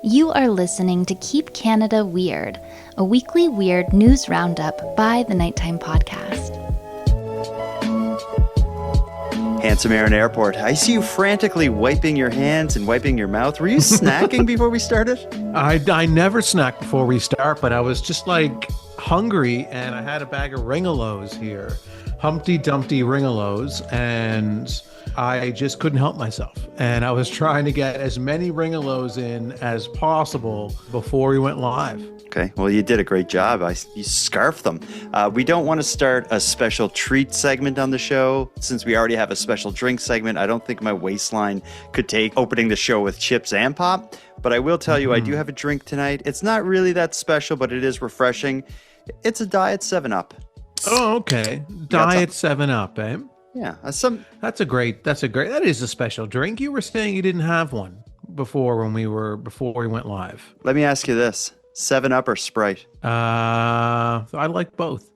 You are listening to Keep Canada Weird, a weekly weird news roundup by the Nighttime Podcast. Handsome Aaron Airport, I see you frantically wiping your hands and wiping your mouth. Were you snacking before we started? I never snack before we start, but I was just like hungry and I had a bag of Ringalos here. Humpty Dumpty Ringalos, and I just couldn't help myself. And I was trying to get as many Ringalos in as possible before we went live. Okay, well, you did a great job. You scarfed them. We don't want to start a special treat segment on the show. Since we already have a special drink segment, I don't think my waistline could take opening the show with chips and pop. But I will tell you, I do have a drink tonight. It's not really that special, but it is refreshing. It's a Diet 7-Up. Oh, okay. Diet 7-Up, eh? Yeah. That is a special drink. You were saying you didn't have one before we went live. Let me ask you this. 7-Up or Sprite? I like both.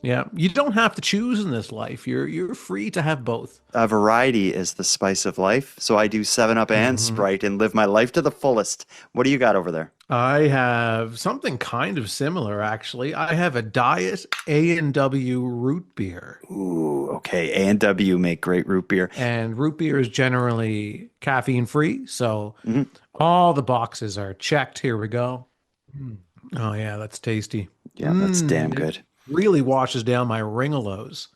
Yeah, you don't have to choose in this life. You're free to have both. Variety is the spice of life. So I do 7-Up and Sprite and live my life to the fullest. What do you got over there? I have something kind of similar, actually. I have a Diet A&W root beer. Ooh, okay. A&W make great root beer. And root beer is generally caffeine free. So all the boxes are checked. Here we go. Oh, yeah, that's tasty. Yeah, that's damn good. Really washes down my Ringalos.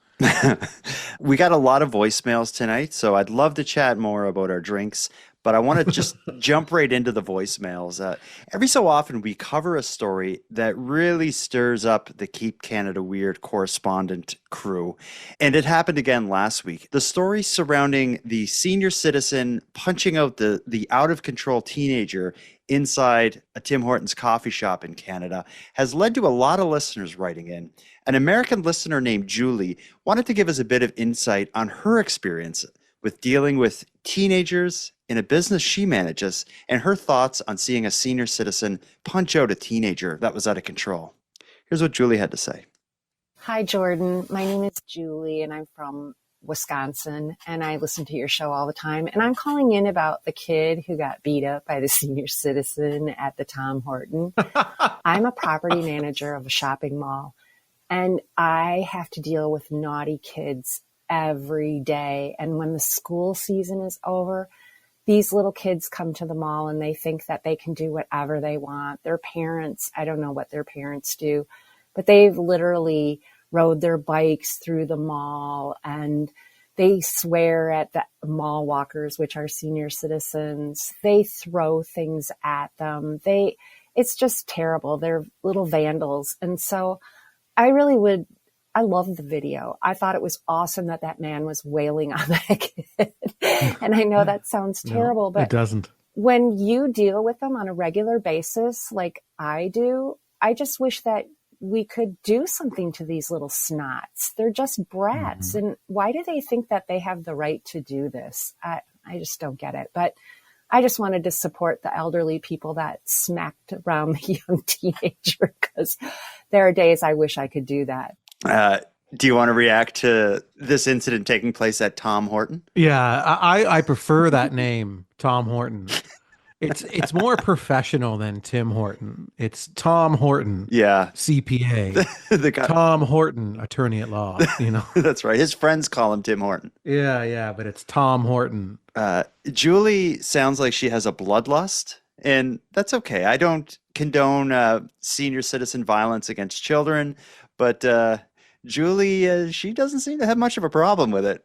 We got a lot of voicemails tonight, so I'd love to chat more about our drinks, but I want to just jump right into the voicemails. Every so often, we cover a story that really stirs up the Keep Canada Weird correspondent crew, and it happened again last week. The story surrounding the senior citizen punching out the out-of-control teenager inside a Tim Hortons coffee shop in Canada has led to a lot of listeners writing in. An American listener named Julie wanted to give us a bit of insight on her experience with dealing with teenagers in a business she manages and her thoughts on seeing a senior citizen punch out a teenager that was out of control. Here's what Julie had to say. Hi, Jordan. My name is Julie, and I'm from Wisconsin, and I listen to your show all the time. And I'm calling in about the kid who got beat up by the senior citizen at the Tom Horton. I'm a property manager of a shopping mall, and I have to deal with naughty kids every day. And when the school season is over, these little kids come to the mall and they think that they can do whatever they want. Their parents, I don't know what their parents do, but they've literally rode their bikes through the mall, and they swear at the mall walkers, which are senior citizens. They throw things at them. It's just terrible. They're little vandals. And so I love the video. I thought it was awesome that man was wailing on that kid. And I know that sounds terrible, but it doesn't. When you deal with them on a regular basis, like I do, I just wish that we could do something to these little snots. They're just brats. And why do they think that they have the right to do this? I just don't get it. But I just wanted to support the elderly people that smacked around the young teenager, because there are days I wish I could do that. Do you want to react to this incident taking place at Tom Horton? Yeah, I prefer that name, Tom Horton. It's more professional than Tim Horton. It's Tom Horton. Yeah. CPA. The guy. Tom Horton, attorney at law, That's right. His friends call him Tim Horton. Yeah, but it's Tom Horton. Julie sounds like she has a bloodlust, and that's okay. I don't condone senior citizen violence against children, but Julie, she doesn't seem to have much of a problem with it.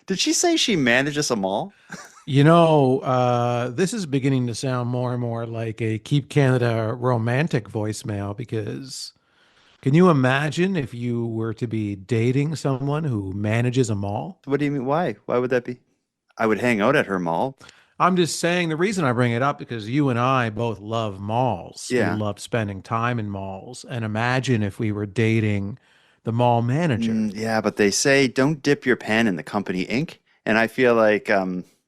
Did she say she manages a mall? This is beginning to sound more and more like a Keep Canada romantic voicemail, because can you imagine if you were to be dating someone who manages a mall? What do you mean? Why? Why would that be? I would hang out at her mall. I'm just saying, the reason I bring it up because you and I both love malls. Yeah. We love spending time in malls. And imagine if we were dating the mall manager. Yeah, but they say don't dip your pen in the company ink. And I feel like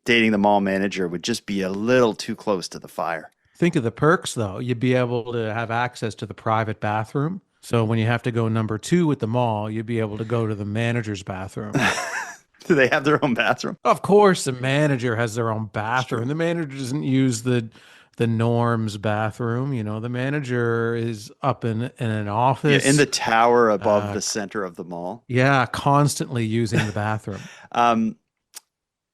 dating the mall manager would just be a little too close to the fire. Think of the perks, though. You'd be able to have access to the private bathroom. So when you have to go number 2 at the mall, you'd be able to go to the manager's bathroom. Do they have their own bathroom? Of course, the manager has their own bathroom. The manager doesn't use the the Norm's bathroom. You know, the manager is up in an Yeah, in office. the tower above the center of the mall. Yeah, constantly using the bathroom.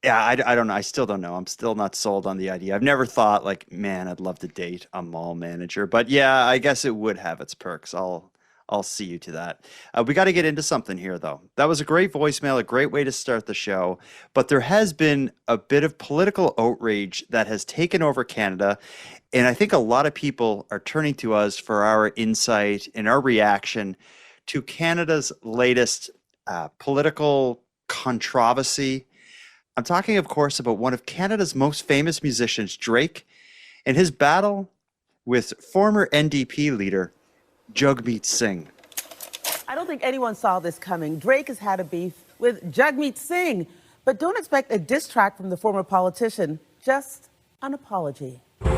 Yeah, I don't know. I still don't know. I'm still not sold on the idea. I've never thought like, man, I'd love to date a mall manager. But yeah, I guess it would have its perks. I'll see you to that. We got to get into something here, though. That was a great voicemail, a great way to start the show. But there has been a bit of political outrage that has taken over Canada. And I think a lot of people are turning to us for our insight and our reaction to Canada's latest political controversy. I'm talking, of course, about one of Canada's most famous musicians, Drake, and his battle with former NDP leader Jagmeet Singh. I don't think anyone saw this coming. Drake has had a beef with Jagmeet Singh, but don't expect a diss track from the former politician, just an apology. Y'all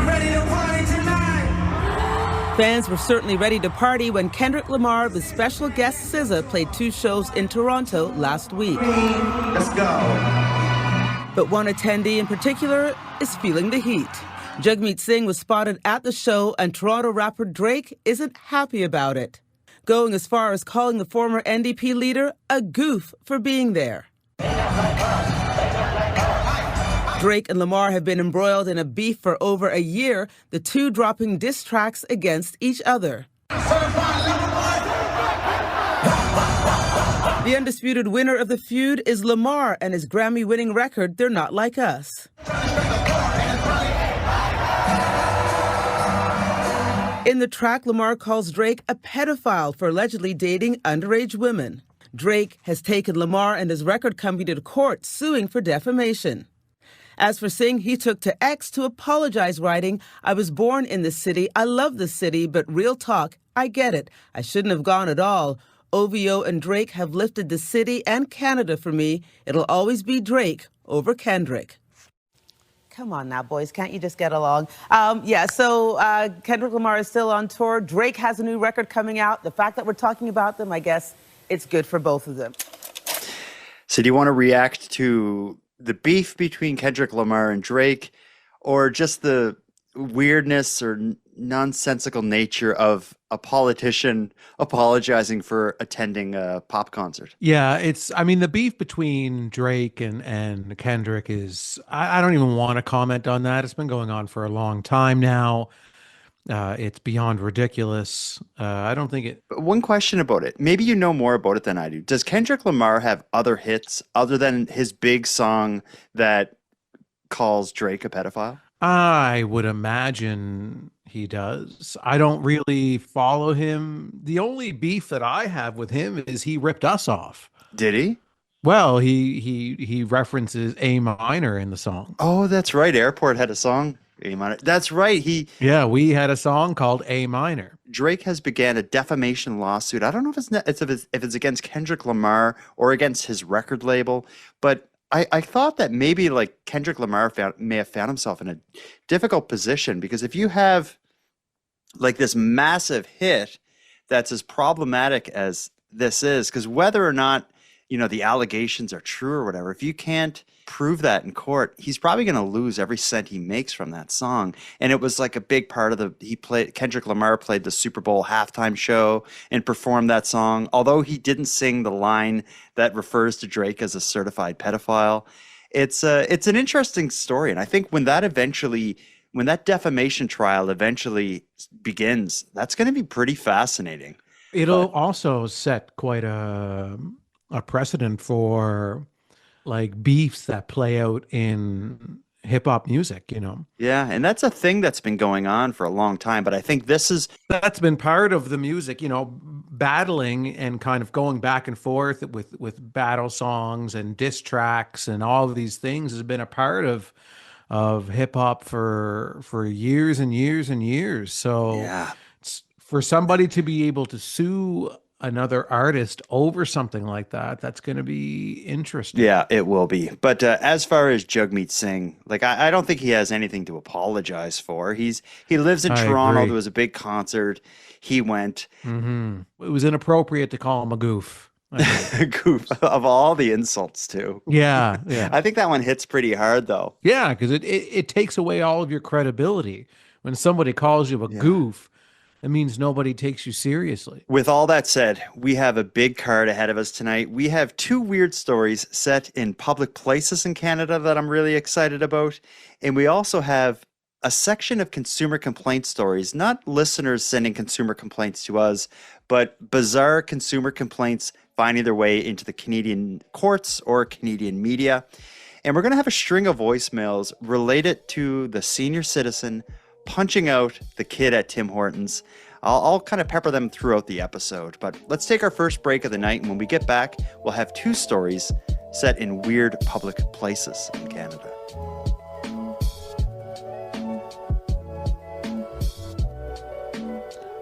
ready to party tonight? Fans were certainly ready to party when Kendrick Lamar with special guest SZA played 2 shows in Toronto last week. Let's go. But one attendee in particular is feeling the heat. Jagmeet Singh was spotted at the show, and Toronto rapper Drake isn't happy about it, going as far as calling the former NDP leader a goof for being there. Drake and Lamar have been embroiled in a beef for over a year, the two dropping diss tracks against each other. The undisputed winner of the feud is Lamar and his Grammy-winning record, They're Not Like Us. In the track, Lamar calls Drake a pedophile for allegedly dating underage women. Drake has taken Lamar and his record company to court, suing for defamation. As for Singh, he took to X to apologize, writing, "I was born in this city. I love this city, but real talk, I get it. I shouldn't have gone at all. OVO and Drake have lifted the city and Canada for me. It'll always be Drake over Kendrick." Come on now, boys. Can't you just get along? So Kendrick Lamar is still on tour. Drake has a new record coming out. The fact that we're talking about them, I guess it's good for both of them. So do you want to react to the beef between Kendrick Lamar and Drake, or just the weirdness or nonsensical nature of a politician apologizing for attending a pop concert? Yeah, the beef between Drake and Kendrick is, I don't even want to comment on that. It's been going on for a long time now. It's beyond ridiculous. I don't think it. But one question about it. Maybe you know more about it than I do. Does Kendrick Lamar have other hits other than his big song that calls Drake a pedophile? I would imagine he does. I don't really follow him. The only beef that I have with him is he ripped us off. Did he? Well, he references A minor in the song. Oh, that's right. Airport had a song, A minor. That's right. We had a song called A minor. Drake has began a defamation lawsuit. I don't know if it's against Kendrick Lamar or against his record label, but I thought that maybe like Kendrick Lamar may have found himself in a difficult position, because if you have like this massive hit that's as problematic as this is, because whether or not, the allegations are true or whatever, if you can't prove that in court, he's probably going to lose every cent he makes from that song. And it was like a big part of Kendrick Lamar played the Super Bowl halftime show and performed that song. Although he didn't sing the line that refers to Drake as a certified pedophile. It's an interesting story. And I think when that defamation trial eventually begins, that's going to be pretty fascinating. It'll also set quite a precedent for like beefs that play out in hip hop music, Yeah, and that's a thing that's been going on for a long time, but I think that's been part of the music, battling and kind of going back and forth with battle songs and diss tracks and all of these things has been a part of hip hop for years and years and years. So yeah. For somebody to be able to sue another artist over something like that, that's going to be interesting. Yeah, it will be. But as far as Jagmeet Singh, like I don't think he has anything to apologize for. He lives in Toronto. There was a big concert. He went. Mm-hmm. It was inappropriate to call him a goof. Goof of all the insults too. Yeah, yeah. I think that one hits pretty hard though. Yeah, because it takes away all of your credibility. When somebody calls you a goof, it means nobody takes you seriously. With all that said, we have a big card ahead of us tonight. We have two weird stories set in public places in Canada that I'm really excited about. And we also have a section of consumer complaint stories, not listeners sending consumer complaints to us, but bizarre consumer complaints finding their way into the Canadian courts or Canadian media. And we're going to have a string of voicemails related to the senior citizen punching out the kid at Tim Hortons. I'll kind of pepper them throughout the episode, but let's take our first break of the night. And when we get back, we'll have two stories set in weird public places in Canada.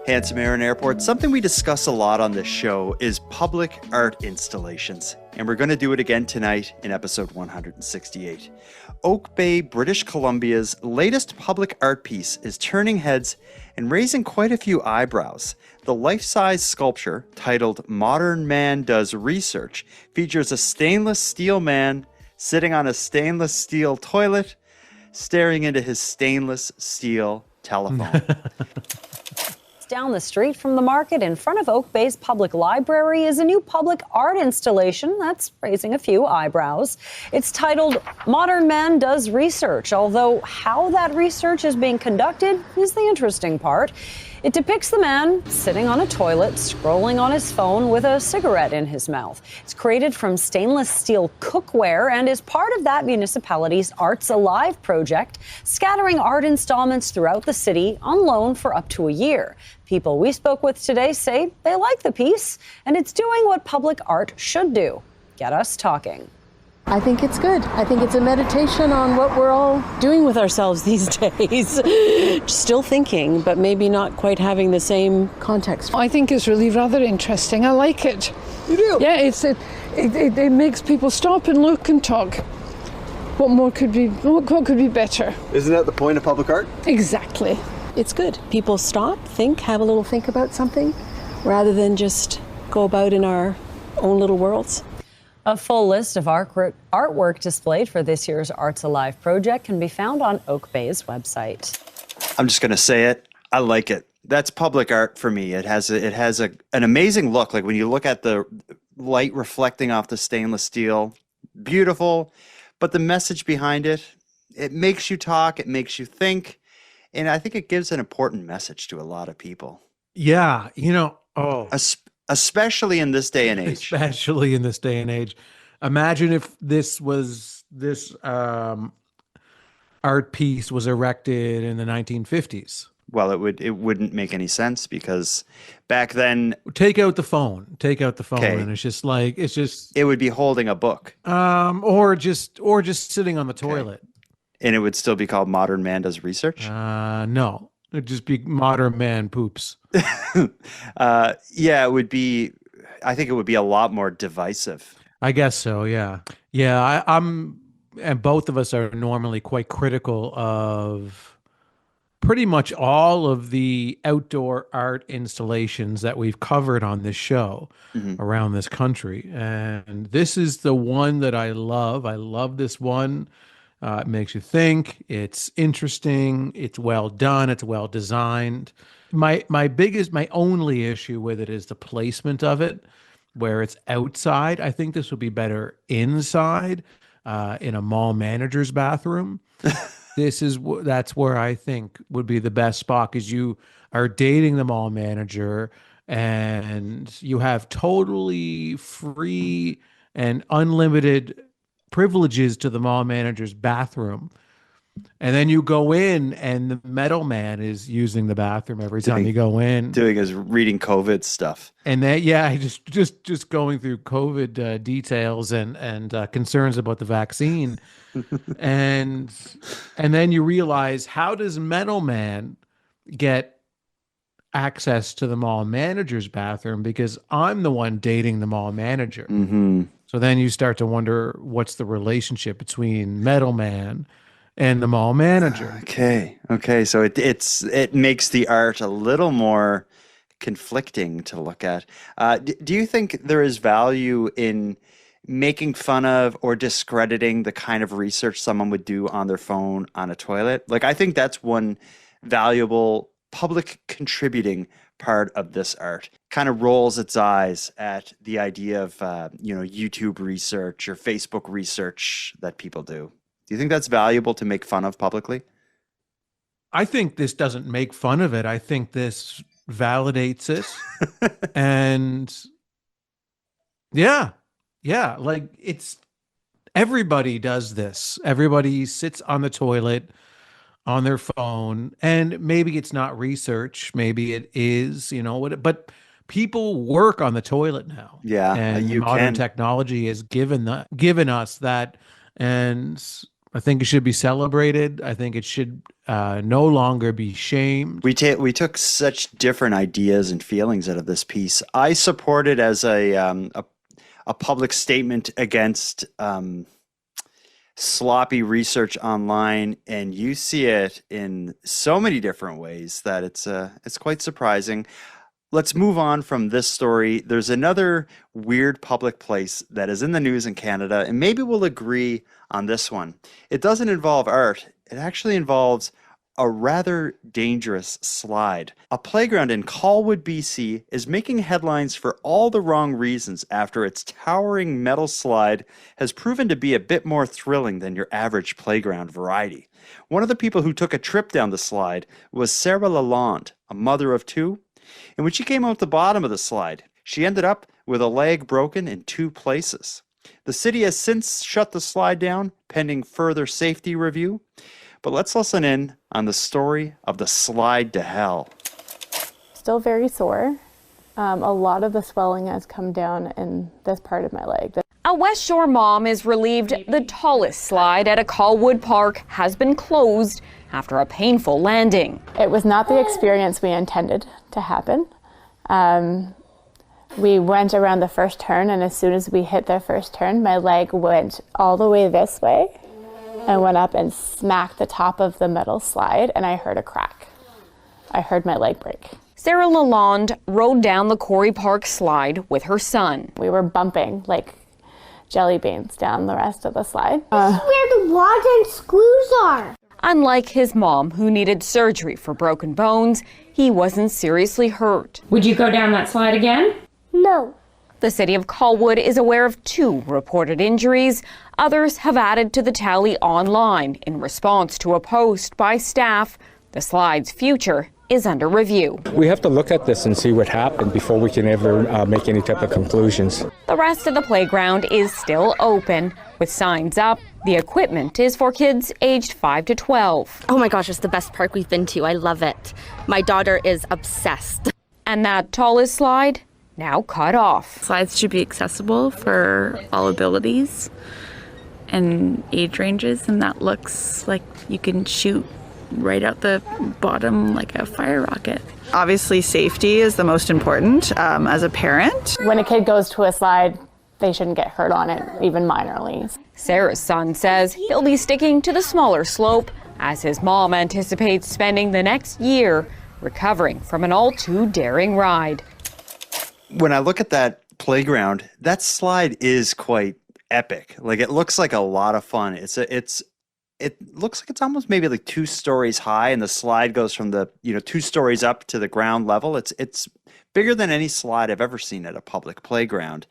Handsome Aaron Airport. Something we discuss a lot on this show is public art installations, and we're going to do it again tonight in episode 168. Oak Bay, British Columbia's latest public art piece is turning heads and raising quite a few eyebrows. The life-size sculpture, titled Modern Man Does Research, features a stainless steel man sitting on a stainless steel toilet, staring into his stainless steel telephone. Down the street from the market in front of Oak Bay's public library is a new public art installation that's raising a few eyebrows. It's titled Modern Man Does Research, although how that research is being conducted is the interesting part. It depicts the man sitting on a toilet, scrolling on his phone with a cigarette in his mouth. It's created from stainless steel cookware and is part of that municipality's Arts Alive project, scattering art installments throughout the city on loan for up to a year. People we spoke with today say they like the piece, and it's doing what public art should do: get us talking. I think it's good. I think it's a meditation on what we're all doing with ourselves these days. Still thinking, but maybe not quite having the same context. I think it's really rather interesting. I like it. You do? Yeah, it makes people stop and look and talk. What could be better? Isn't that the point of public art? Exactly. It's good. People stop, think, have a little think about something, rather than just go about in our own little worlds. A full list of artwork displayed for this year's Arts Alive project can be found on Oak Bay's website. I'm just going to say it. I like it. That's public art for me. It has an amazing look. Like when you look at the light reflecting off the stainless steel, beautiful. But the message behind it, it makes you talk, it makes you think. And I think it gives an important message to a lot of people. Yeah, Especially in this day and age. Especially in this day and age. Imagine if this art piece was erected in the 1950s. Well, it wouldn't make any sense because back then, Take out the phone, Okay. and it's just it would be holding a book, or just sitting on the toilet. and it would still be called Modern Man Does Research. No, it'd just be Modern Man Poops. Yeah, it would be. I think it would be a lot more divisive. I guess so. Yeah, yeah. I'm, and both of us are normally quite critical of pretty much all of the outdoor art installations that we've covered on this show around this country. And this is the one that I love. I love this one. It makes you think. It's interesting. It's well done. It's well designed. My only issue with it is the placement of it, where it's outside. I think this would be better inside, in a mall manager's bathroom. That's where I think would be the best spot, because you are dating the mall manager and you have totally free and unlimited privileges to the mall manager's bathroom. And then you go in and the metal man is using the bathroom every time you go in. Doing his reading COVID stuff. And then, just going through COVID details and concerns about the vaccine. and then you realize, how does Metal Man get access to the mall manager's bathroom? Because I'm the one dating the mall manager. Mm-hmm. So then you start to wonder, what's the relationship between Metal Man and the mall manager? Okay. So it makes the art a little more conflicting to look at. Do you think there is value in making fun of or discrediting the kind of research someone would do on their phone on a toilet? Like, I think that's one valuable public contributing part of this art. Kind of rolls its eyes at the idea of, YouTube research or Facebook research that people do. Do you think that's valuable to make fun of publicly? I think this doesn't make fun of it. I think this validates it. And yeah, like it's everybody does this. Everybody sits on the toilet on their phone, and maybe it's not research, maybe it is, but people work on the toilet now. Yeah, and you modern can. technology has given us that, and I think it should be celebrated. I think it should no longer be shamed. We took such different ideas and feelings out of this piece. I support it as a public statement against sloppy research online, and you see it in so many different ways that it's quite surprising. Let's move on from this story. There's another weird public place that is in the news in Canada, and maybe we'll agree on this one. It doesn't involve art. It actually involves a rather dangerous slide. A playground in Colwood, BC is making headlines for all the wrong reasons after its towering metal slide has proven to be a bit more thrilling than your average playground variety. One of the people who took a trip down the slide was Sarah Lalonde, a mother of two. And when she came out the bottom of the slide, she ended up with a leg broken in 2 places. The city has since shut the slide down, pending further safety review. But let's listen in on the story of the slide to hell. Still very sore. A lot of the swelling has come down in this part of my leg. A West Shore mom is relieved the tallest slide at a Colwood park has been closed after a painful landing. It was not the experience we intended to happen. We went around the first turn, and as soon as we hit the first turn, my leg went all the way this way and went up and smacked the top of the metal slide, and I heard a crack. I heard my leg break. Sarah Lalonde rode down the Corey Park slide with her son. We were bumping like jelly beans down the rest of the slide. This is where the rods and screws are. Unlike his mom, who needed surgery for broken bones, he wasn't seriously hurt. Would you go down that slide again? No. The city of Colwood is aware of 2 reported injuries. Others have added to the tally online in response to a post by staff. The slide's future is under review. We have to look at this and see what happened before we can ever make any type of conclusions. The rest of the playground is still open, with signs up. The equipment is for kids aged 5 to 12. Oh my gosh, it's the best park we've been to. I love it. My daughter is obsessed. And that tallest slide now cut off. Slides should be accessible for all abilities and age ranges, and that looks like you can shoot right out the bottom like a fire rocket. Obviously, safety is the most important as a parent. When a kid goes to a slide, they shouldn't get hurt on it, even minorly. Sarah's son says he'll be sticking to the smaller slope as his mom anticipates spending the next year recovering from an all too daring ride. When I look at that playground, that slide is quite epic. Like, it looks like a lot of fun. It looks like it's almost maybe like 2 stories high, and the slide goes from the 2 stories up to the ground level. It's bigger than any slide I've ever seen at a public playground.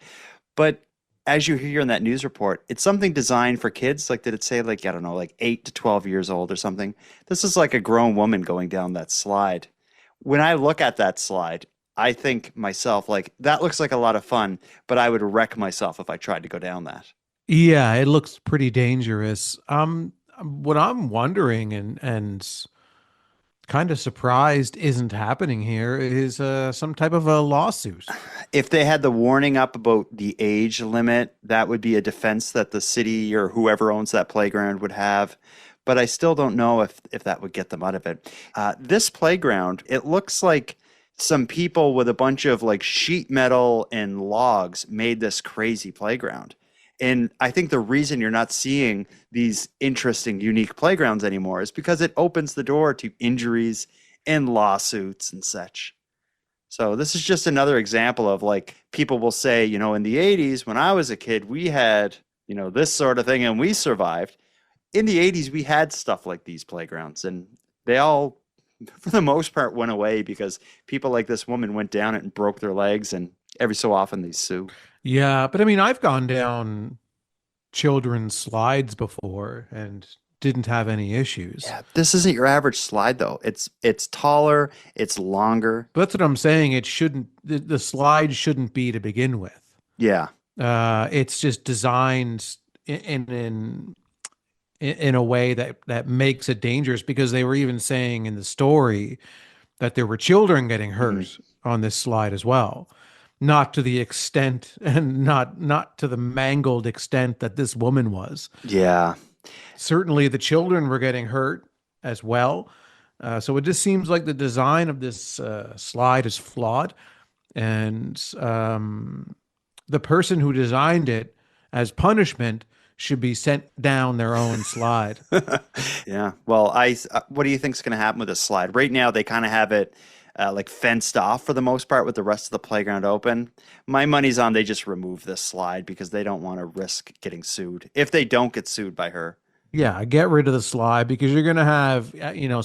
But as you hear in that news report, it's something designed for kids. Like, did it say like, I don't know, like 8 to 12 years old or something? This is like a grown woman going down that slide. When I look at that slide, I think myself, like, that looks like a lot of fun, but I would wreck myself if I tried to go down that. Yeah, it looks pretty dangerous. What I'm wondering and kind of surprised isn't happening here is some type of a lawsuit. If they had the warning up about the age limit, that would be a defense that the city or whoever owns that playground would have. But I still don't know if that would get them out of it. This playground, it looks like some people with a bunch of like sheet metal and logs made this crazy playground. And I think the reason you're not seeing these interesting, unique playgrounds anymore is because it opens the door to injuries and lawsuits and such. So this is just another example of like people will say, you know, in the 80s when I was a kid, we had, you know, this sort of thing and we survived. In the 80s, we had stuff like these playgrounds and they all, for the most part, went away because people like this woman went down it and broke their legs and every so often they sue. Yeah, but I mean, I've gone down children's slides before and didn't have any issues. Yeah, this isn't your average slide though. It's taller, it's longer. But that's what I'm saying. It shouldn't, the slide shouldn't be to begin with. Yeah. It's just designed in a way that makes it dangerous because they were even saying in the story that there were children getting hurt on this slide as well. Not to the extent and not to the mangled extent that this woman was. Yeah. Certainly the children were getting hurt as well. So it just seems like the design of this slide is flawed. And the person who designed it as punishment should be sent down their own slide. Yeah. Well, what do you think is going to happen with this slide? Right now, they kind of have it like fenced off for the most part with the rest of the playground open. My money's on they just remove this slide because they don't want to risk getting sued if they don't get sued by her. Yeah, get rid of the slide because you're going to have,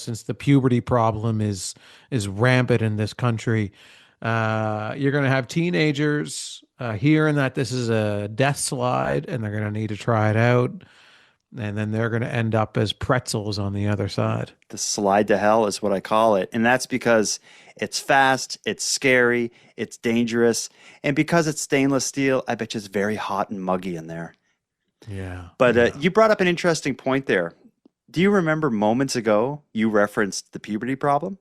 since the puberty problem is rampant in this country, you're going to have teenagers hearing that this is a death slide and they're going to need to try it out. And then they're going to end up as pretzels on the other side. The slide to hell is what I call it. And that's because it's fast, it's scary, it's dangerous. And because it's stainless steel, I bet you it's very hot and muggy in there. Yeah. But you brought up an interesting point there. Do you remember moments ago you referenced the puberty problem?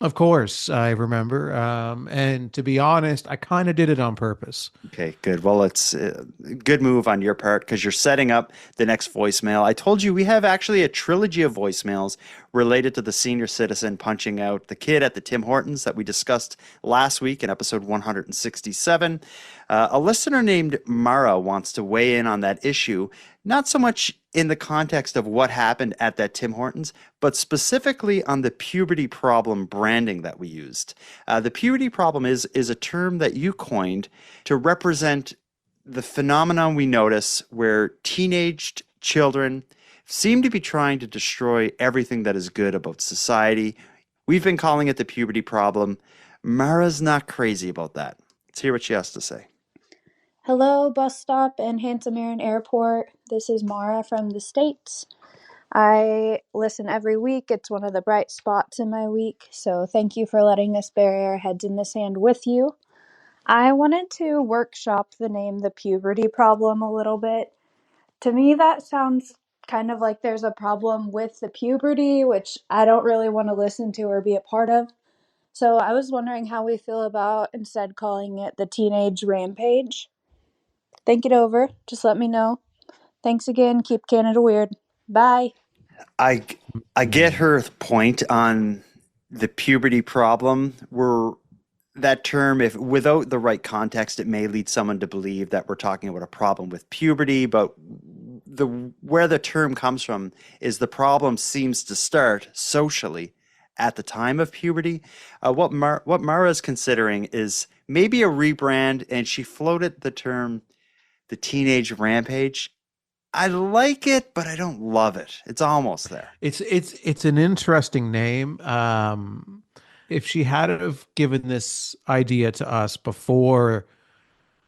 Of course, I remember. And to be honest, I kind of did it on purpose. Okay, good. Well, it's a good move on your part because you're setting up the next voicemail. I told you we have actually a trilogy of voicemails related to the senior citizen punching out the kid at the Tim Hortons that we discussed last week in episode 167. A listener named Mara wants to weigh in on that issue, not so much in the context of what happened at that Tim Hortons, but specifically on the puberty problem branding that we used. The puberty problem is a term that you coined to represent the phenomenon we notice where teenaged children seem to be trying to destroy everything that is good about society. We've been calling it the puberty problem. Mara's not crazy about that. Let's hear what she has to say. Hello, bus stop and Handsome Aaron Airport. This is Mara from the States. I listen every week. It's one of the bright spots in my week, so thank you for letting us bury our heads in the sand with you. I wanted to workshop the name the puberty problem a little bit. To me, that sounds kind of like there's a problem with the puberty, which I don't really want to listen to or be a part of. So I was wondering how we feel about instead calling it the teenage rampage. Think it over. Just let me know. Thanks again. Keep Canada weird. Bye. I get her point on the puberty problem. That term, if without the right context, it may lead someone to believe that we're talking about a problem with puberty, but where the term comes from is the problem seems to start socially at the time of puberty. What Mara is considering is maybe a rebrand, and she floated the term the teenage rampage. I like it, but I don't love it. It's almost there. It's an interesting name. If she had have given this idea to us before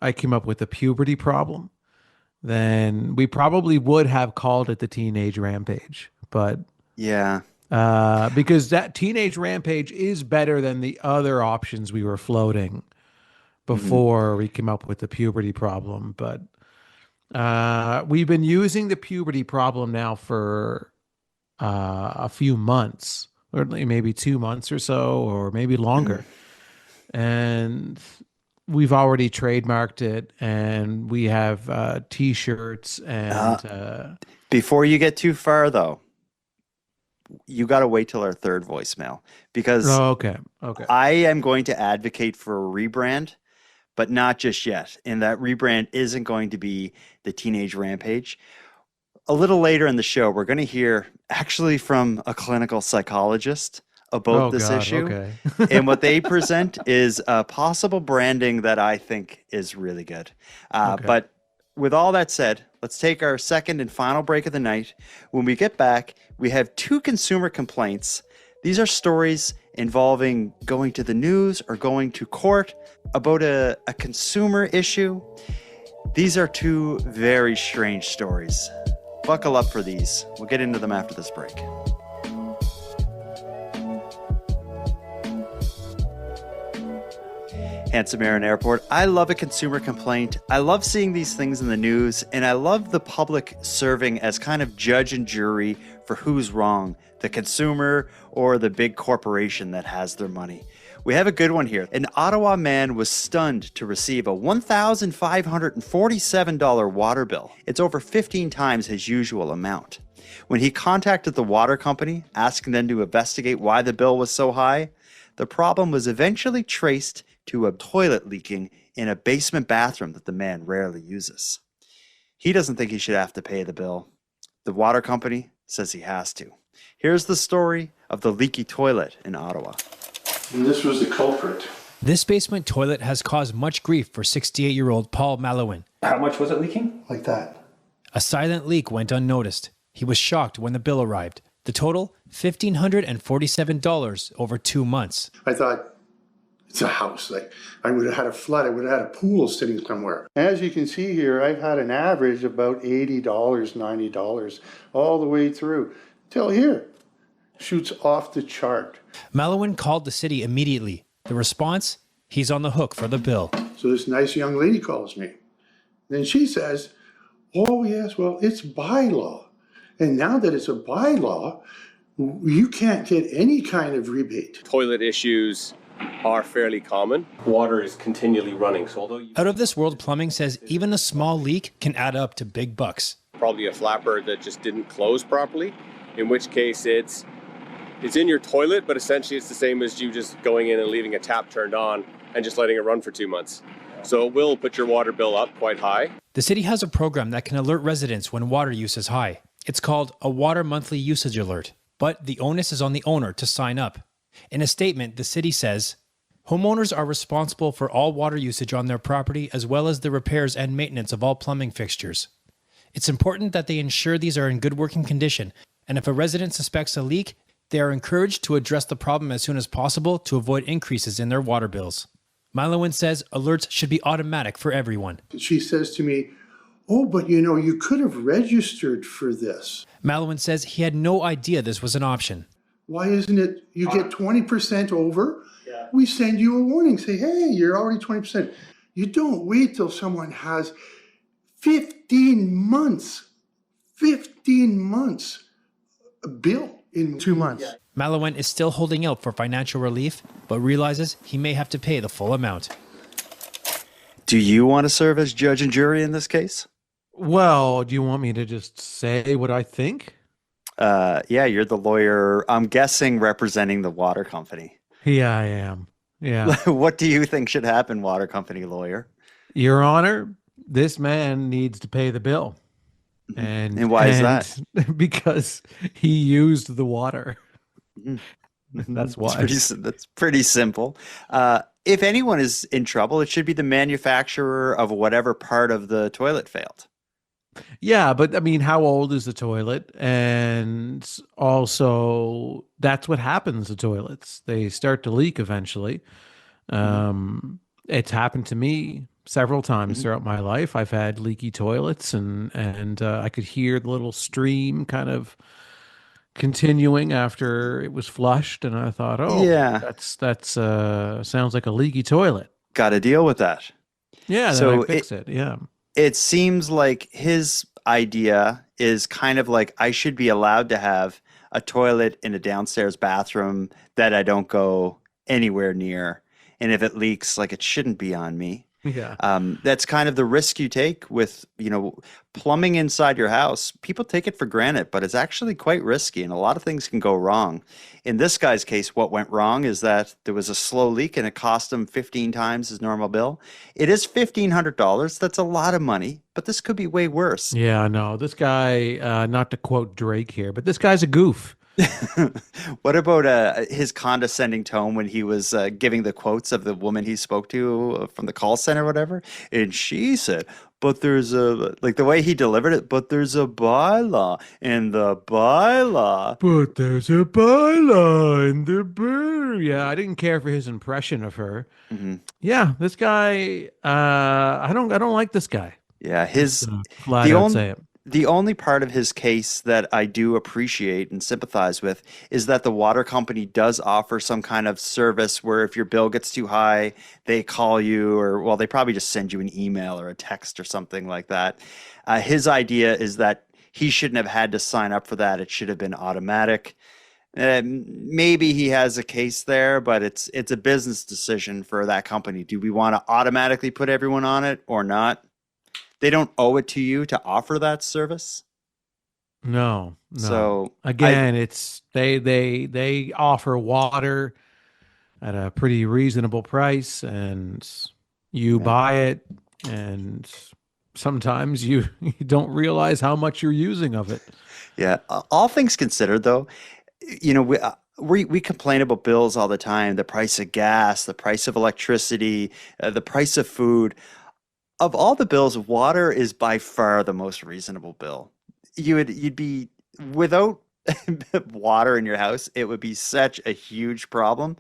I came up with the puberty problem, then we probably would have called it the teenage rampage. But yeah, because that teenage rampage is better than the other options we were floating before we came up with the puberty problem. But we've been using the puberty problem now for a few months, or maybe 2 months or so, or maybe longer. And we've already trademarked it, and we have T-shirts. And before you get too far, though, you got to wait till our third voicemail because okay. I am going to advocate for a rebrand, but not just yet. And that rebrand isn't going to be the teenage rampage. A little later in the show, we're going to hear actually from a clinical psychologist about Oh, this God, issue. okay. And what they present is possible branding that I think is really good. Okay. But with all that said, let's take our second and final break of the night. When we get back, we have 2 consumer complaints. These are stories involving going to the news or going to court about a consumer issue. These are 2 very strange stories. Buckle up for these. We'll get into them after this break. Handsome Aaron Airport. I love a consumer complaint. I love seeing these things in the news, and I love the public serving as kind of judge and jury for who's wrong, the consumer or the big corporation that has their money. We have a good one here. An Ottawa man was stunned to receive a $1,547 water bill. It's over 15 times his usual amount. When he contacted the water company, asking them to investigate why the bill was so high, the problem was eventually traced to a toilet leaking in a basement bathroom that the man rarely uses. He doesn't think he should have to pay the bill. The water company says he has to. Here's the story of the leaky toilet in Ottawa. And this was the culprit. This basement toilet has caused much grief for 68-year-old Paul Malowin. How much was it leaking? Like that. A silent leak went unnoticed. He was shocked when the bill arrived. The total, $1,547 over 2 months. I thought, it's a house. Like, I would have had a flood. I would have had a pool sitting somewhere. As you can see here, I've had an average of about $80, $90 all the way through till here. Shoots off the chart. Malowin called the city immediately. The response? He's on the hook for the bill. So this nice young lady calls me. Then she says, oh yes, well, it's bylaw. And now that it's a bylaw, you can't get any kind of rebate. Toilet issues are fairly common. Water is continually running. So although Out of This World Plumbing says even a small leak can add up to big bucks. probably a flapper that just didn't close properly, in which case it's in your toilet, but essentially it's the same as you just going in and leaving a tap turned on and just letting it run for 2 months. So it will put your water bill up quite high. The city has a program that can alert residents when water use is high. It's called a Water Monthly Usage Alert, but the onus is on the owner to sign up. In a statement, the city says, homeowners are responsible for all water usage on their property as well as the repairs and maintenance of all plumbing fixtures. It's important that they ensure these are in good working condition, and if a resident suspects a leak, they are encouraged to address the problem as soon as possible to avoid increases in their water bills. Malowin says alerts should be automatic for everyone. She says to me, oh, but you know, you could have registered for this. Malowin says he had no idea this was an option. Why isn't it, you get 20% over, we send you a warning, say, hey, you're already 20%. You don't wait till someone has 15 months a bill in 2 months. Malowin is still holding out for financial relief, but realizes he may have to pay the full amount. Do you want to serve as judge and jury in this case? Well, do you want me to just say what I think? Yeah, you're the lawyer, I'm guessing, representing the water company. Yeah, I am. Yeah. What do you think should happen, water company lawyer? Your Honor, this man needs to pay the bill. And why is that? Because he used the water. That's why. That's pretty simple. If anyone is in trouble, it should be the manufacturer of whatever part of the toilet failed. Yeah, but I mean, how old is the toilet? And also, that's what happens to toilets. They start to leak eventually. It's happened to me several times throughout my life. I've had leaky toilets, and I could hear the little stream kind of continuing after it was flushed, and I thought, oh, yeah, that's sounds like a leaky toilet. Got to deal with that. Yeah, so I fix it. Yeah. It seems like his idea is kind of like I should be allowed to have a toilet in a downstairs bathroom that I don't go anywhere near. And if it leaks, like, it shouldn't be on me. Yeah. That's kind of the risk you take with, plumbing inside your house. People take it for granted, but it's actually quite risky, and a lot of things can go wrong. In this guy's case, what went wrong is that there was a slow leak and it cost him 15 times his normal bill. It is $1,500. That's a lot of money, but this could be way worse. Yeah, no, this guy, not to quote Drake here, but this guy's a goof. What about his condescending tone when he was giving the quotes of the woman he spoke to from the call center or whatever? And she said, but there's like the way he delivered it, but there's a bylaw, and the bylaw. But there's a bylaw in the bird. Yeah, I didn't care for his impression of her. Yeah, this guy, I don't like this guy. Yeah, Flat the out say it. the only part of his case that I do appreciate and sympathize with is that the water company does offer some kind of service where if your bill gets too high, they call you, or well, they probably just send you an email or a text or something like that. His idea is that he shouldn't have had to sign up for that. It should have been automatic. Maybe he has a case there, but it's a business decision for that company. Do we want to automatically put everyone on it or not? They don't owe it to you to offer that service. No. So again, it's they offer water at a pretty reasonable price, and you buy it, and sometimes you don't realize how much you're using of it. Yeah. All things considered, though, you know, we complain about bills all the time, the price of gas, the price of electricity, the price of food. Of all the bills, water is by far the most reasonable bill. You'd be without water in your house, it would be such a huge problem.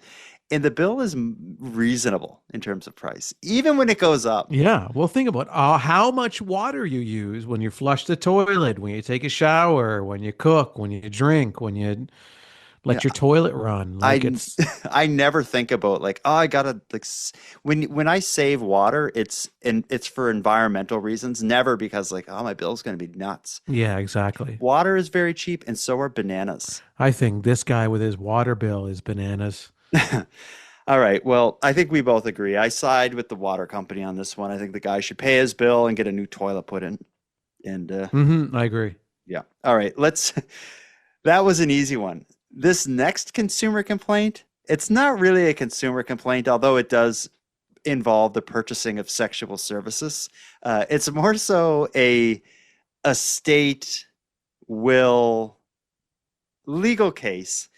And the bill is reasonable in terms of price, even when it goes up. Yeah. Well, think about how much water you use when you flush the toilet, when you take a shower, when you cook, when you drink, when you let your toilet run. Like I never think about like, oh, I gotta like when I save water, it's for environmental reasons, never because like, oh, my bill's gonna be nuts. Yeah, exactly. Water is very cheap, and so are bananas. I think this guy with his water bill is bananas. All right. Well, I think we both agree. I side with the water company on this one. I think the guy should pay his bill and get a new toilet put in. And I agree. Yeah. All right. That was an easy one. This next consumer complaint, it's not really a consumer complaint, although it does involve the purchasing of sexual services. It's more so a state will legal case,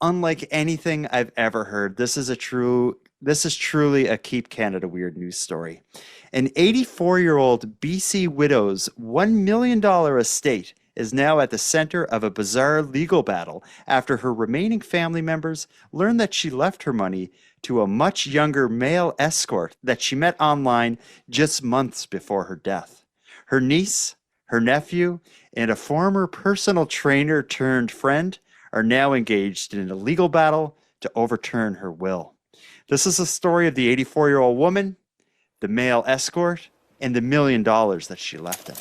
unlike anything I've ever heard. This is truly a Keep Canada Weird news story. An 84-year-old BC widow's $1 million estate is now at the center of a bizarre legal battle after her remaining family members learned that she left her money to a much younger male escort that she met online just months before her death. Her niece, her nephew, and a former personal trainer turned friend are now engaged in a legal battle to overturn her will. This is the story of the 84-year-old woman, the male escort, and the $1 million that she left him.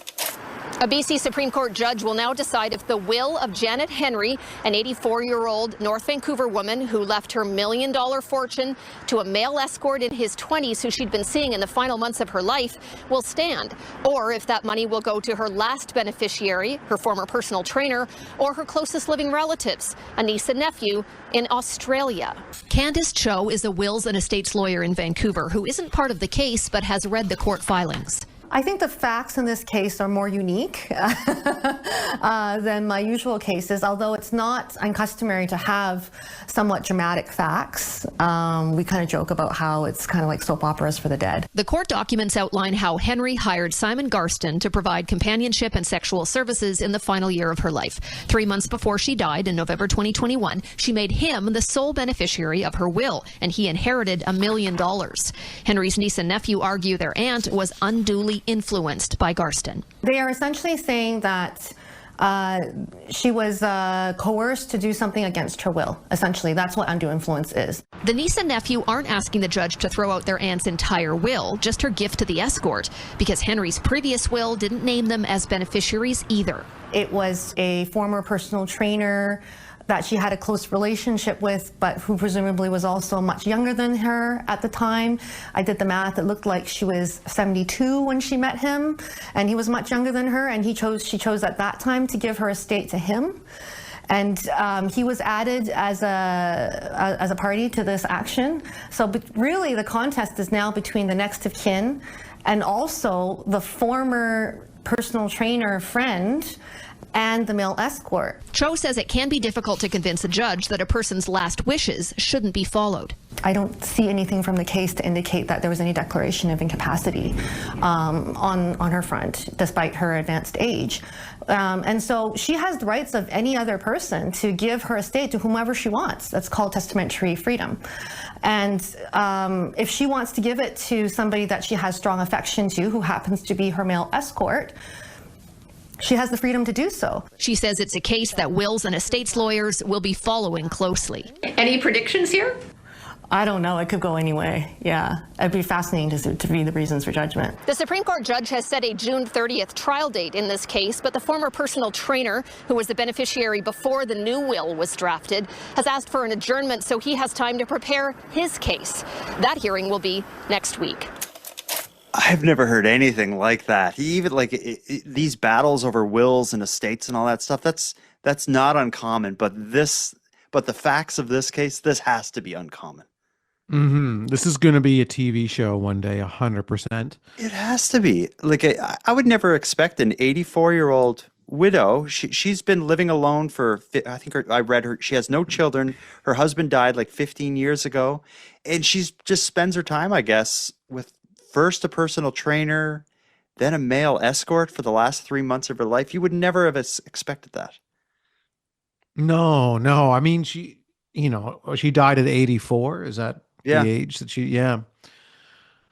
A BC Supreme Court judge will now decide if the will of Janet Henry, an 84-year-old North Vancouver woman who left her $1 million fortune to a male escort in his 20s who she'd been seeing in the final months of her life, will stand, or if that money will go to her last beneficiary, her former personal trainer, or her closest living relatives, a niece and nephew in Australia. Candice Cho is a wills and estates lawyer in Vancouver who isn't part of the case but has read the court filings. I think the facts in this case are more unique than my usual cases, although it's not uncustomary to have somewhat dramatic facts. We kind of joke about how it's kind of like soap operas for the dead. The court documents outline how Henry hired Simon Garston to provide companionship and sexual services in the final year of her life. 3 months before she died in November 2021, she made him the sole beneficiary of her will, and he inherited $1 million. Henry's niece and nephew argue their aunt was unduly influenced by Garston. They are essentially saying that she was coerced to do something against her will. Essentially, that's what undue influence is. The niece and nephew aren't asking the judge to throw out their aunt's entire will, just her gift to the escort, because Henry's previous will didn't name them as beneficiaries either. It was a former personal trainer that she had a close relationship with, but who presumably was also much younger than her at the time. I did the math. It looked like she was 72 when she met him, and he was much younger than her, and she chose at that time to give her estate to him. And he was added as a party to this action. So really the contest is now between the next of kin and also the former personal trainer friend and the male escort. Cho says it can be difficult to convince a judge that a person's last wishes shouldn't be followed. I don't see anything from the case to indicate that there was any declaration of incapacity on her front, despite her advanced age. And so she has the rights of any other person to give her estate to whomever she wants. That's called testamentary freedom. And if she wants to give it to somebody that she has strong affection to, who happens to be her male escort, she has the freedom to do so. She says it's a case that wills and estates lawyers will be following closely. Any predictions here? I don't know. It could go any way. Yeah. It'd be fascinating to read the reasons for judgment. The Supreme Court judge has set a June 30th trial date in this case, but the former personal trainer, who was the beneficiary before the new will was drafted, has asked for an adjournment so he has time to prepare his case. That hearing will be next week. I've never heard anything like that. Even like these battles over wills and estates and all that stuff, that's not uncommon. But the facts of this case, this has to be uncommon. This is going to be a TV show one day, 100%. It has to be. Like I would never expect an 84-year-old widow. She's been living alone for, I think I read her, she has no children. Her husband died like 15 years ago. And she's just spends her time, I guess, with first a personal trainer, then a male escort for the last 3 months of her life. You would never have expected that. No. I mean, she died at 84. Is that the age that yeah.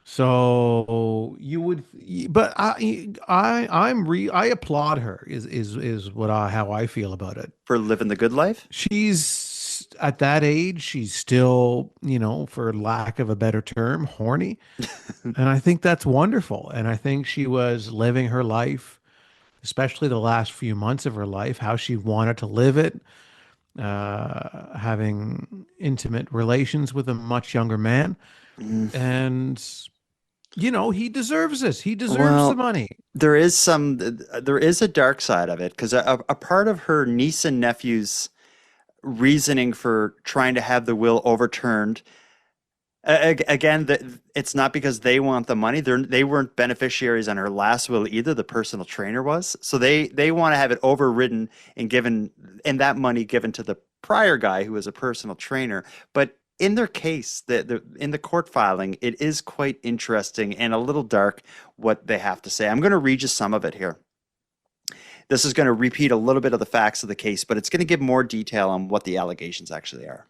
So you would, but I applaud her is how I feel about it. For living the good life? She's at that age, she's still, for lack of a better term, horny. And I think that's wonderful. And I think she was living her life, especially the last few months of her life, how she wanted to live it. Having intimate relations with a much younger man. And, he deserves this. He deserves the money. There is a dark side of it, because a part of her niece and nephew's reasoning for trying to have the will overturned, again, it's not because they want the money. They weren't beneficiaries on her last will either. The personal trainer was. So they want to have it overridden and that money given to the prior guy who was a personal trainer. But in their case, in the court filing, it is quite interesting and a little dark what they have to say. I'm going to read you some of it here. This is going to repeat a little bit of the facts of the case, but it's going to give more detail on what the allegations actually are.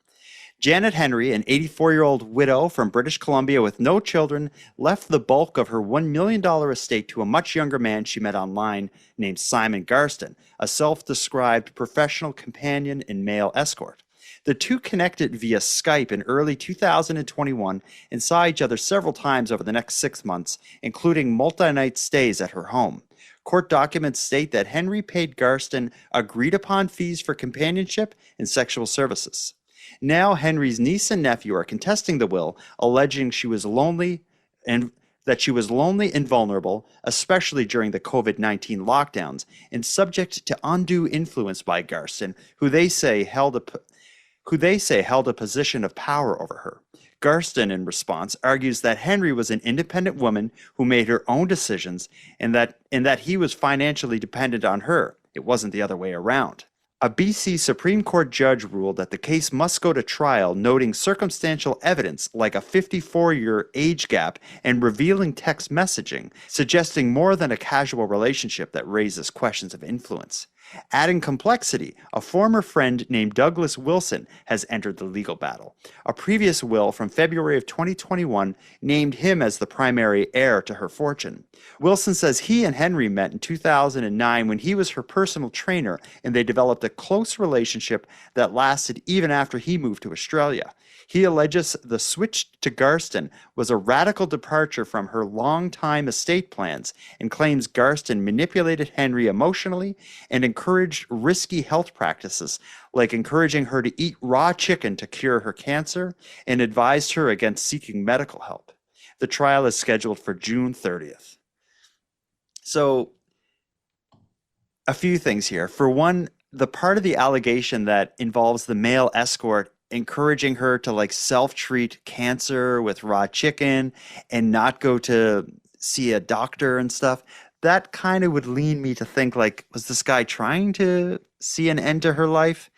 Janet Henry, an 84-year-old widow from British Columbia with no children, left the bulk of her $1 million estate to a much younger man she met online named Simon Garston, a self-described professional companion and male escort. The two connected via Skype in early 2021 and saw each other several times over the next 6 months, including multi-night stays at her home. Court documents state that Henry paid Garston agreed-upon fees for companionship and sexual services. Now Henry's niece and nephew are contesting the will, alleging she was lonely and vulnerable, especially during the COVID-19 lockdowns, and subject to undue influence by Garston, who they say held a position of power over her. Garston, in response, argues that Henry was an independent woman who made her own decisions and that he was financially dependent on her. It wasn't the other way around. A BC Supreme Court judge ruled that the case must go to trial, noting circumstantial evidence like a 54-year age gap and revealing text messaging, suggesting more than a casual relationship that raises questions of influence. Adding complexity, a former friend named Douglas Wilson has entered the legal battle. A previous will from February of 2021 named him as the primary heir to her fortune. Wilson says he and Henry met in 2009 when he was her personal trainer, and they developed a close relationship that lasted even after he moved to Australia. He alleges the switch to Garston was a radical departure from her long-time estate plans and claims Garston manipulated Henry emotionally and encouraged risky health practices, like encouraging her to eat raw chicken to cure her cancer and advised her against seeking medical help. The trial is scheduled for June 30th. So, a few things here. For one, the part of the allegation that involves the male escort encouraging her to self-treat cancer with raw chicken and not go to see a doctor and stuff, that kind of would lean me to think, like, was this guy trying to see an end to her life?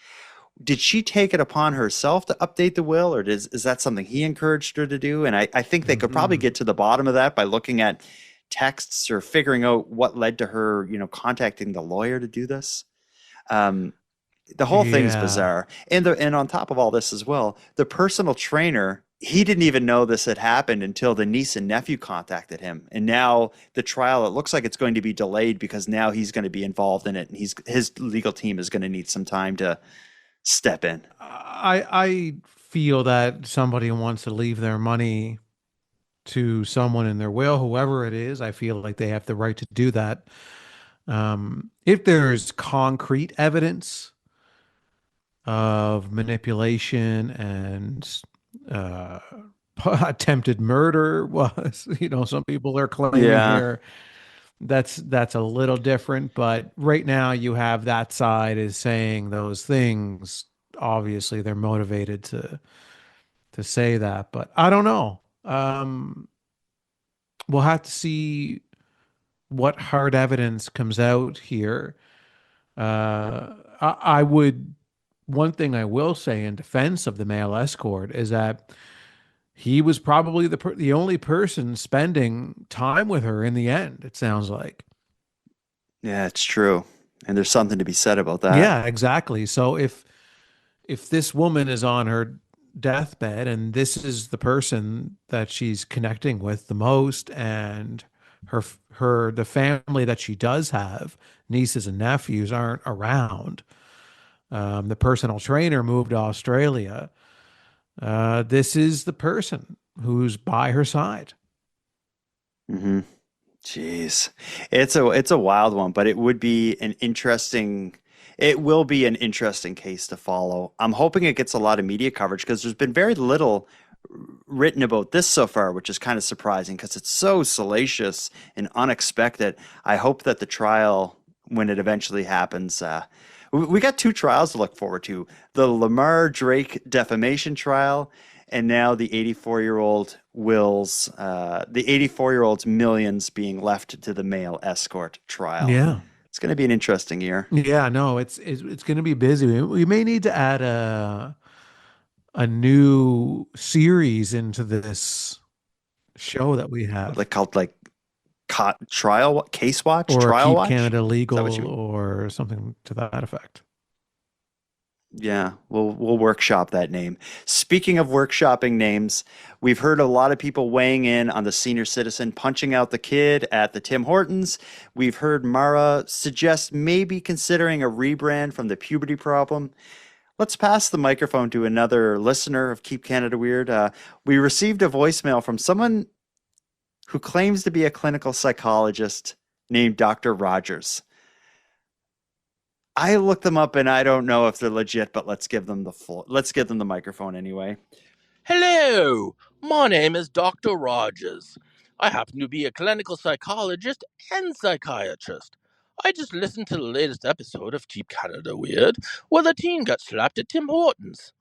Did she take it upon herself to update the will, or is that something he encouraged her to do? And I think they could probably get to the bottom of that by looking at texts or figuring out what led to her, contacting the lawyer to do this. The whole thing's bizarre. And on top of all this as well, the personal trainer, he didn't even know this had happened until the niece and nephew contacted him. And now the trial, it looks like it's going to be delayed because now he's going to be involved in it, and his legal team is going to need some time to step in. I feel that somebody wants to leave their money to someone in their will, whoever it is. I feel like they have the right to do that. If there's concrete evidence of manipulation and attempted murder was, some people are claiming here, that's a little different. But right now you have that side is saying those things. Obviously they're motivated to say that, but I don't know. We'll have to see what hard evidence comes out here. I would, one thing I will say in defense of the male escort is that he was probably the only person spending time with her in the end, it sounds like. Yeah, it's true. And there's something to be said about that. Yeah, exactly. So if this woman is on her deathbed and this is the person that she's connecting with the most, and the family that she does have, nieces and nephews, aren't around, the personal trainer moved to Australia, this is the person who's by her side. Mm-hmm. Jeez. It's a wild one, but it will be an interesting case to follow. I'm hoping it gets a lot of media coverage because there's been very little written about this so far, which is kind of surprising because it's so salacious and unexpected. I hope that the trial, when it eventually happens, we got 2 trials to look forward to: the Lamar Drake defamation trial, and now the 84-year-old the 84-year-old's millions being left to the male escort trial. Yeah. It's going to be an interesting year. Yeah, no, it's going to be busy. We may need to add a new series into this show that we have, called trial case watch, or trial Keep watch? Canada Legal, or something to that effect. Yeah, we'll workshop that name. Speaking of workshopping names, we've heard a lot of people weighing in on the senior citizen punching out the kid at the Tim Hortons. We've heard Mara suggest maybe considering a rebrand from the puberty problem. Let's pass the microphone to another listener of Keep Canada Weird. We received a voicemail from someone who claims to be a clinical psychologist named Dr. Rogers. I looked them up and I don't know if they're legit, but let's give them the microphone anyway. Hello, my name is Dr. Rogers. I happen to be a clinical psychologist and psychiatrist. I just listened to the latest episode of Keep Canada Weird, where the teen got slapped at Tim Hortons.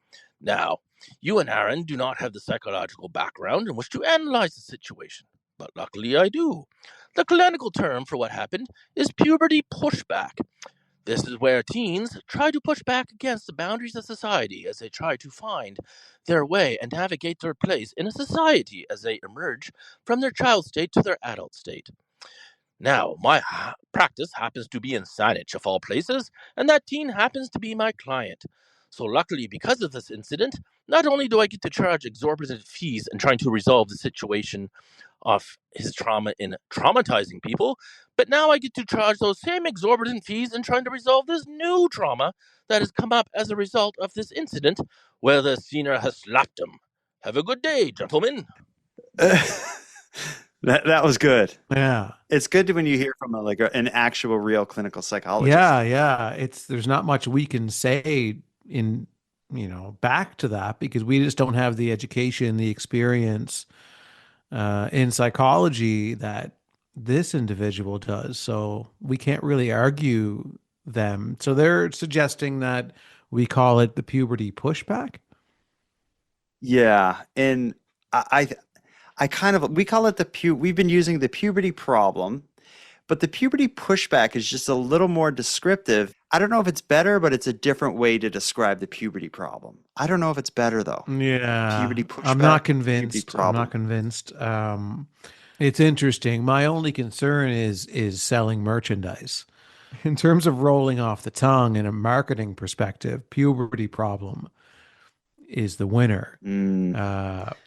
Now, you and Aaron do not have the psychological background in which to analyze the situation, but luckily I do. The clinical term for what happened is puberty pushback. This is where teens try to push back against the boundaries of society as they try to find their way and navigate their place in a society as they emerge from their child state to their adult state. Now, my practice happens to be in Saanich, of all places, and that teen happens to be my client. So luckily, because of this incident, not only do I get to charge exorbitant fees in trying to resolve the situation of his trauma in traumatizing people, but now I get to charge those same exorbitant fees in trying to resolve this new trauma that has come up as a result of this incident where the senior has slapped him. Have a good day, gentlemen. That was good. Yeah. It's good when you hear from an actual real clinical psychologist. Yeah. There's not much we can say in, back to that, because we just don't have the education, the experience in psychology that this individual does. So we can't really argue them. So they're suggesting that we call it the puberty pushback. Yeah. And we call it we've been using the puberty problem, but the puberty pushback is just a little more descriptive. I don't know if it's better, but it's a different way to describe the puberty problem. I don't know if it's better though. Yeah, Puberty pushback. I'm not puberty convinced. I'm problem. not convinced. It's interesting. My only concern is selling merchandise. In terms of rolling off the tongue in a marketing perspective, puberty problem is the winner.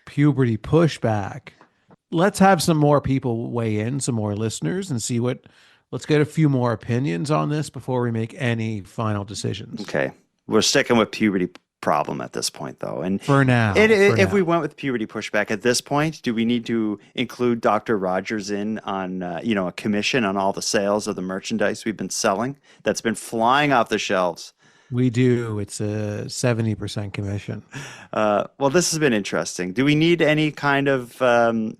Puberty pushback. Let's have some more people weigh in, some more listeners, and see what. Let's get a few more opinions on this before we make any final decisions. Okay, we're sticking with puberty problem at this point, though. And for now, if we went with puberty pushback at this point, do we need to include Dr. Rogers in on a commission on all the sales of the merchandise we've been selling that's been flying off the shelves? We do. It's a 70% commission. Well, this has been interesting. Do we need any kind of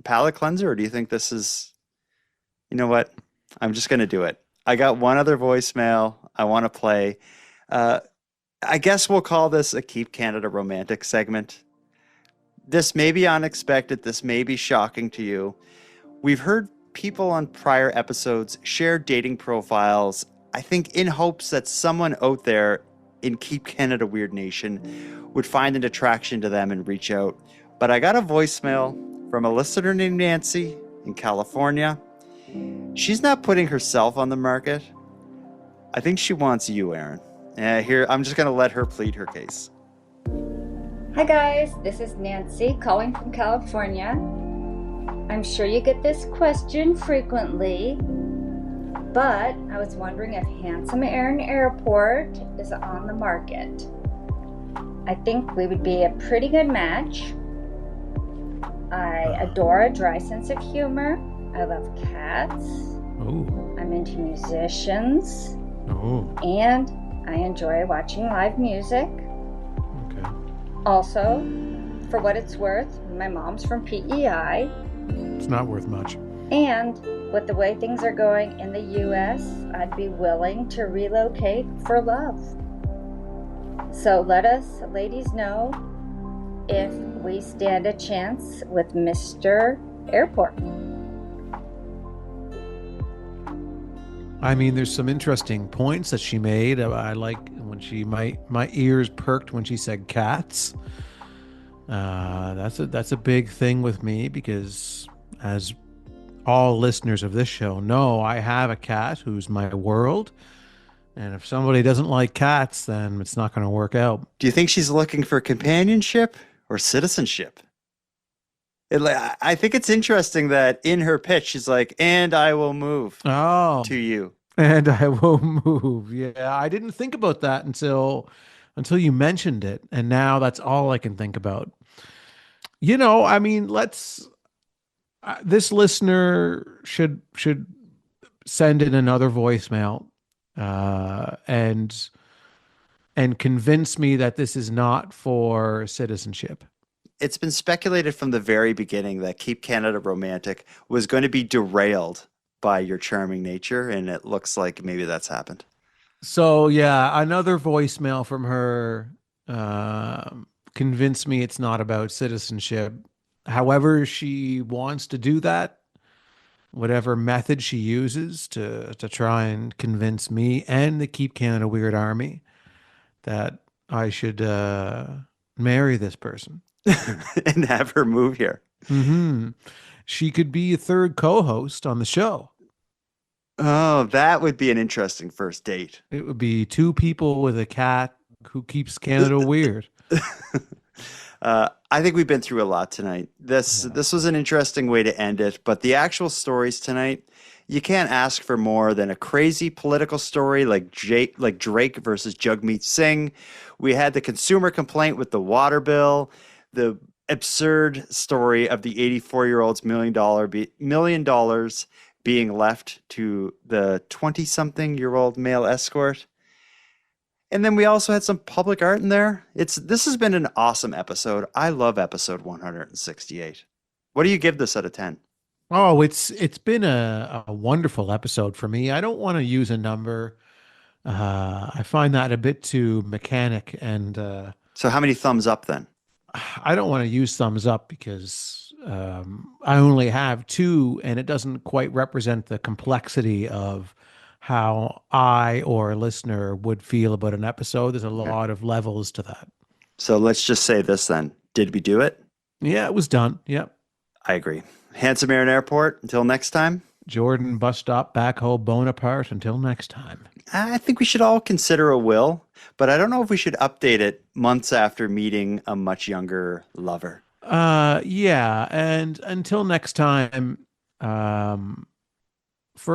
palate cleanser, or do you think this is, you know what? I'm just going to do it. I got one other voicemail I want to play. I guess we'll call this a Keep Canada Romantic segment. This may be unexpected. This may be shocking to you. We've heard people on prior episodes share dating profiles, I think in hopes that someone out there in Keep Canada Weird Nation would find an attraction to them and reach out. But I got a voicemail from a listener named Nancy in California. She's not putting herself on the market. I think she wants you, Aaron. Here, I'm just going to let her plead her case. Hi guys, this is Nancy calling from California. I'm sure you get this question frequently, but I was wondering if Handsome Aaron Airport is on the market. I think we would be a pretty good match. I adore a dry sense of humor. I love cats. Ooh. I'm into musicians. Oh. And I enjoy watching live music. Okay. Also, for what it's worth, my mom's from PEI. It's not worth much. And with the way things are going in the US, I'd be willing to relocate for love. So let us, ladies, know if we stand a chance with Mr. Airport. I mean, there's some interesting points that she made. I like when my ears perked when she said cats. That's a big thing with me because, as all listeners of this show know, I have a cat who's my world. And if somebody doesn't like cats, then it's not going to work out. Do you think she's looking for companionship or citizenship? I think it's interesting that in her pitch, she's like, and I will move to you. And I will move. Yeah, I didn't think about that until you mentioned it. And now that's all I can think about. You know, I mean, this listener should send in another voicemail and convince me that this is not for citizenship. It's been speculated from the very beginning that Keep Canada Romantic was going to be derailed by your charming nature, and it looks like maybe that's happened. So, yeah, another voicemail from her convinced me it's not about citizenship. However she wants to do that, whatever method she uses to try and convince me and the Keep Canada Weird Army that I should marry this person. And have her move here. Mm-hmm. She could be a third co-host on the show. Oh, that would be an interesting first date. It would be two people with a cat who keeps Canada weird. I think we've been through a lot tonight. This was an interesting way to end it, but the actual stories tonight, you can't ask for more than a crazy political story like Drake versus Jagmeet Singh. We had the consumer complaint with the water bill, the absurd story of the 84-year-old's $1 million being left to the 20-something-year-old male escort. And then we also had some public art in there. This has been an awesome episode. I love episode 168. What do you give this out of 10? Oh, it's been a wonderful episode for me. I don't want to use a number. I find that a bit too mechanic. And so how many thumbs up then? I don't want to use thumbs up because I only have 2, and it doesn't quite represent the complexity of how I or a listener would feel about an episode. There's a lot of levels to that. So let's just say this then. Did we do it? Yeah, it was done. Yep. I agree. Handsome Aaron Airport, until next time. Jordan Bus Stop, Backhoe Bonaparte, until next time. I think we should all consider a will, but I don't know if we should update it months after meeting a much younger lover. Yeah, and until next time, for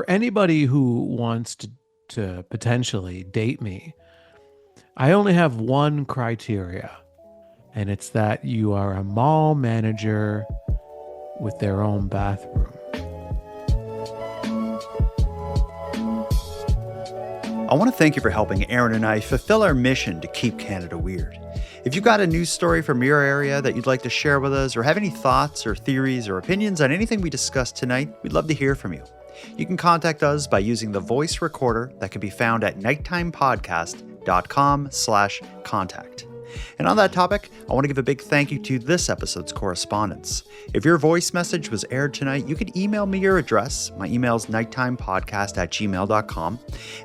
anybody who wants to potentially date me, I only have one criteria, and it's that you are a mall manager with their own bathroom. I want to thank you for helping Aaron and I fulfill our mission to keep Canada weird. If you've got a news story from your area that you'd like to share with us, or have any thoughts or theories or opinions on anything we discussed tonight, we'd love to hear from you. You can contact us by using the voice recorder that can be found at nighttimepodcast.com/contact. And on that topic, I want to give a big thank you to this episode's correspondents. If your voice message was aired tonight, you can email me your address. My email is nighttimepodcast@gmail.com,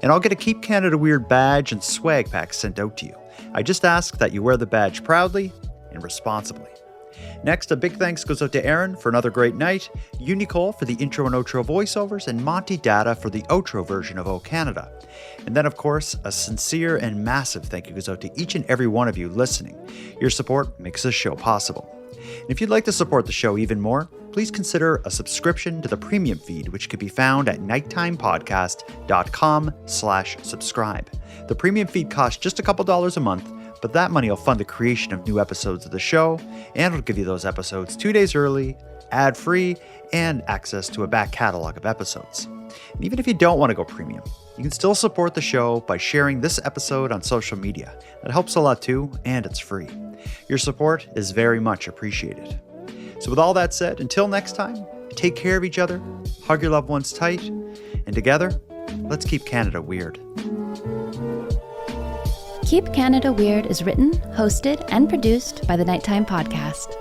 and I'll get a Keep Canada Weird badge and swag pack sent out to you. I just ask that you wear the badge proudly and responsibly. Next, a big thanks goes out to Aaron for another great night, Unicole for the intro and outro voiceovers, and Monty Data for the outro version of O Canada. And then, of course, a sincere and massive thank you goes out to each and every one of you listening. Your support makes this show possible. And if you'd like to support the show even more, please consider a subscription to the premium feed, which can be found at nighttimepodcast.com/subscribe. The premium feed costs just a couple dollars a month, but that money will fund the creation of new episodes of the show, and it'll give you those episodes 2 days early, ad-free, and access to a back catalog of episodes. And even if you don't want to go premium, you can still support the show by sharing this episode on social media. That helps a lot too, and it's free. Your support is very much appreciated. So with all that said, until next time, take care of each other, hug your loved ones tight, and together, let's keep Canada weird. Keep Canada Weird is written, hosted, and produced by the Nighttime Podcast.